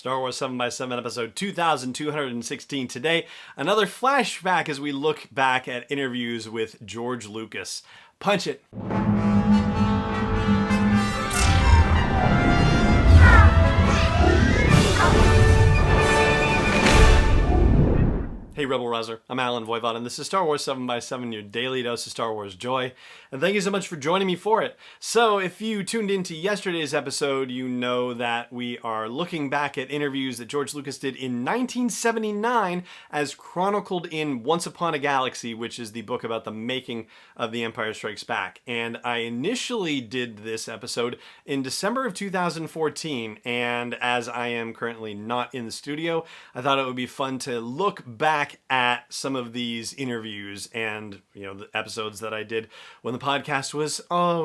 Star Wars 7x7 episode 2216 today. Another flashback as we look back at interviews with George Lucas. Punch it. Hey Rebel Rouser, I'm Alan Voivod, and this is Star Wars 7x7, your daily dose of Star Wars joy, and thank you so much for joining me for it. So, if you tuned into yesterday's episode, you know that we are looking back at interviews that George Lucas did in 1979 as chronicled in Once Upon a Galaxy, which is the book about the making of The Empire Strikes Back. And I initially did this episode in December of 2014, and as I am currently not in the studio, I thought it would be fun to look back at some of these interviews and, the episodes that I did when the podcast was,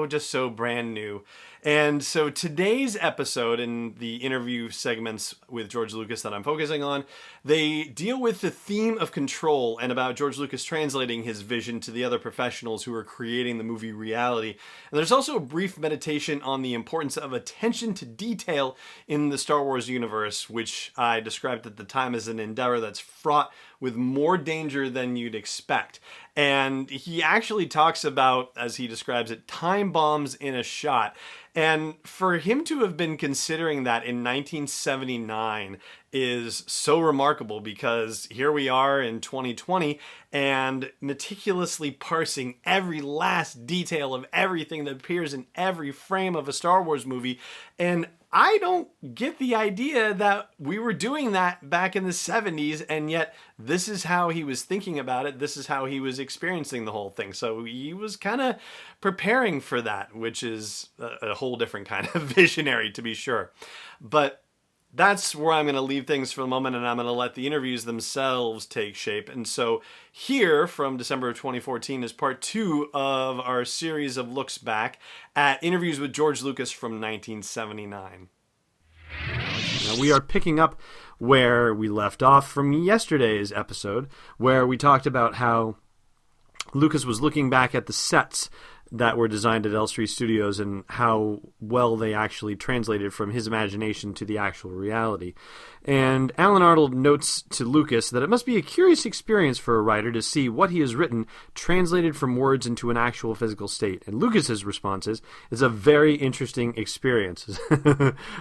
just so brand new. And so today's episode and the interview segments with George Lucas that I'm focusing on, they deal with the theme of control and about George Lucas translating his vision to the other professionals who are creating the movie reality. And there's also a brief meditation on the importance of attention to detail in the Star Wars universe, which I described at the time as an endeavor that's fraught with more danger than you'd expect. And he actually talks about, as he describes it, time bombs in a shot. And for him to have been considering that in 1979 is so remarkable, because here we are in 2020 and meticulously parsing every last detail of everything that appears in every frame of a Star Wars movie. And I don't get the idea that we were doing that back in the 70s, and yet this is how he was thinking about it. This is how he was experiencing the whole thing. So he was kind of preparing for that, which is a whole different kind of visionary, to be sure. But that's where I'm going to leave things for the moment, and I'm going to let the interviews themselves take shape. And so here, from December of 2014, is part 2 of our series of looks back at interviews with George Lucas from 1979. Now, we are picking up where we left off from yesterday's episode, where we talked about how Lucas was looking back at the sets that were designed at Elstree Studios and how well they actually translated from his imagination to the actual reality. And Alan Arnold notes to Lucas that it must be a curious experience for a writer to see what he has written translated from words into an actual physical state. And Lucas's response is, it's a very interesting experience.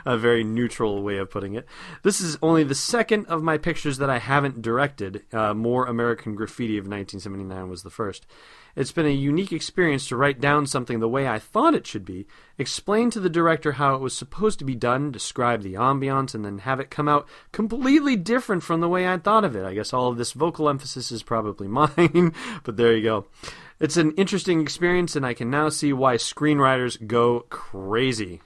A very neutral way of putting it. This is only the second of my pictures that I haven't directed. More American Graffiti of 1979 was the first. It's been a unique experience to write down something the way I thought it should be, explain to the director how it was supposed to be done, describe the ambiance, and then have it come out completely different from the way I thought of it. I guess all of this vocal emphasis is probably mine, but there you go. It's an interesting experience, and I can now see why screenwriters go crazy.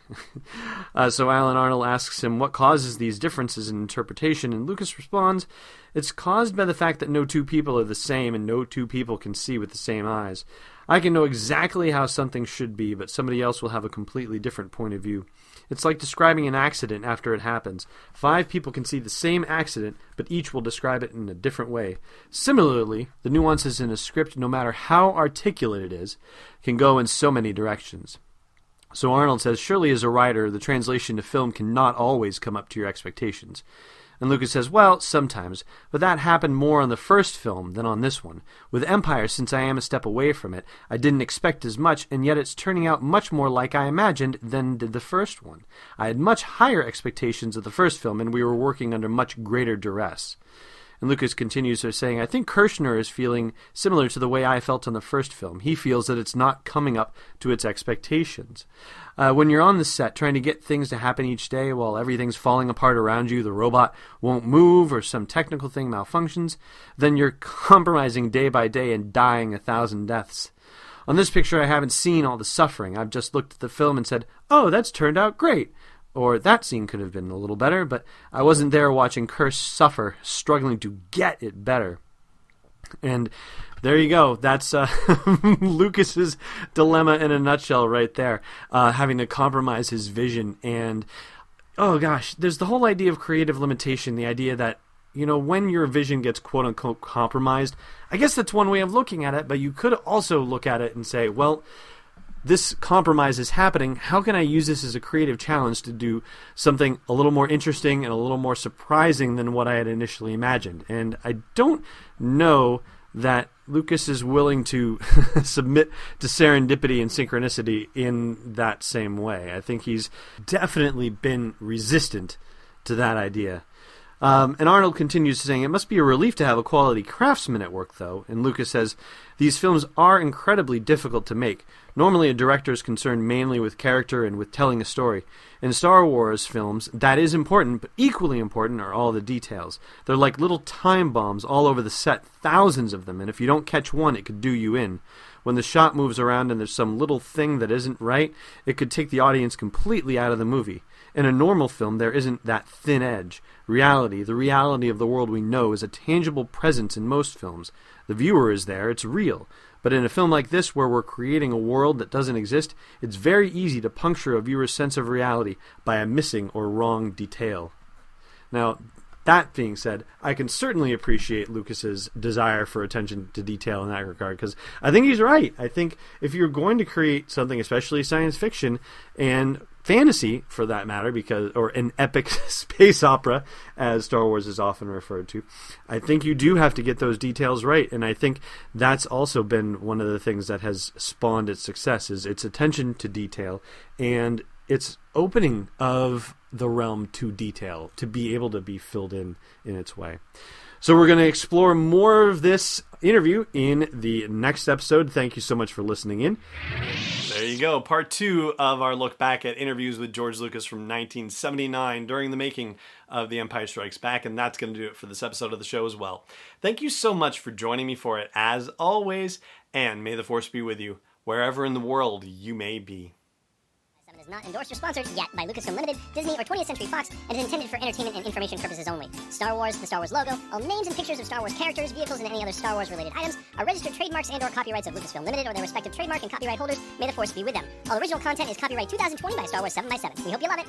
So Alan Arnold asks him what causes these differences in interpretation, and Lucas responds, it's caused by the fact that no two people are the same and no two people can see with the same eyes. I can know exactly how something should be, but somebody else will have a completely different point of view. It's like describing an accident after it happens. 5 people can see the same accident, but each will describe it in a different way. Similarly, the nuances in a script, no matter how articulate it is, can go in so many directions. So Arnold says, surely as a writer, the translation to film cannot always come up to your expectations. And Lucas says, well, sometimes, but that happened more on the first film than on this one. With Empire, since I am a step away from it, I didn't expect as much, and yet it's turning out much more like I imagined than did the first one. I had much higher expectations of the first film, and we were working under much greater duress. And Lucas continues by saying, I think Kirshner is feeling similar to the way I felt on the first film. He feels that it's not coming up to its expectations. When you're on the set trying to get things to happen each day while everything's falling apart around you, the robot won't move or some technical thing malfunctions, then you're compromising day by day and dying 1,000 deaths. On this picture, I haven't seen all the suffering. I've just looked at the film and said, oh, that's turned out great. Or that scene could have been a little better, but I wasn't there watching Kirsch suffer, struggling to get it better. And there you go. That's Lucas's dilemma in a nutshell right there, having to compromise his vision. And, oh gosh, there's the whole idea of creative limitation, the idea that, when your vision gets quote-unquote compromised, I guess that's one way of looking at it, but you could also look at it and say, well, this compromise is happening, how can I use this as a creative challenge to do something a little more interesting and a little more surprising than what I had initially imagined? And I don't know that Lucas is willing to submit to serendipity and synchronicity in that same way. I think he's definitely been resistant to that idea. And Arnold continues saying, it must be a relief to have a quality craftsman at work, though. And Lucas says, these films are incredibly difficult to make. Normally, a director is concerned mainly with character and with telling a story. In Star Wars films, that is important, but equally important are all the details. They're like little time bombs all over the set, thousands of them, and if you don't catch one, it could do you in. When the shot moves around and there's some little thing that isn't right, it could take the audience completely out of the movie. In a normal film, there isn't that thin edge. Reality, the reality of the world we know, is a tangible presence in most films. The viewer is there, it's real. But in a film like this, where we're creating a world that doesn't exist, it's very easy to puncture a viewer's sense of reality by a missing or wrong detail. Now, that being said, I can certainly appreciate Lucas's desire for attention to detail in that regard, because I think he's right. I think if you're going to create something, especially science fiction and fantasy, for that matter, or an epic space opera, as Star Wars is often referred to, I think you do have to get those details right. And I think that's also been one of the things that has spawned its success, is its attention to detail and its opening of the realm to detail, to be able to be filled in its way. So we're going to explore more of this interview in the next episode. Thank you so much for listening in. There you go. Part 2 of our look back at interviews with George Lucas from 1979 during the making of The Empire Strikes Back. And that's going to do it for this episode of the show as well. Thank you so much for joining me for it, as always. And may the Force be with you, wherever in the world you may be. Is not endorsed or sponsored yet by Lucasfilm Limited, Disney, or 20th Century Fox, and is intended for entertainment and information purposes only. Star Wars, the Star Wars logo, all names and pictures of Star Wars characters, vehicles, and any other Star Wars-related items are registered trademarks and/or copyrights of Lucasfilm Limited or their respective trademark and copyright holders. May the Force be with them. All original content is copyright 2020 by Star Wars 7x7. We hope you love it.